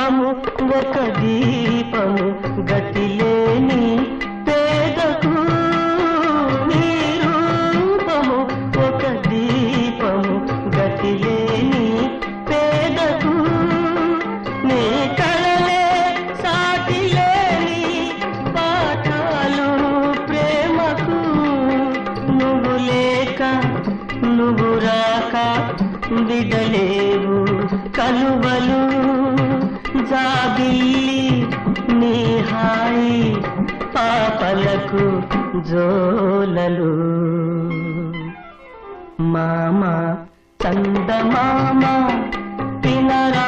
రూపము ఒక దీపము గతిలేని పేదకు నీ రూపము ఒక దీపము గతిలేని పేదకు నీ కళలే సాటిలేని పాఠాలు ప్రేమకు నువ్వు లేక నువ్వు రాక విడలేవు కలువలు జాబిల్లి నీ హాయి పాపలకు జోలలు మామ చందమామ పినరా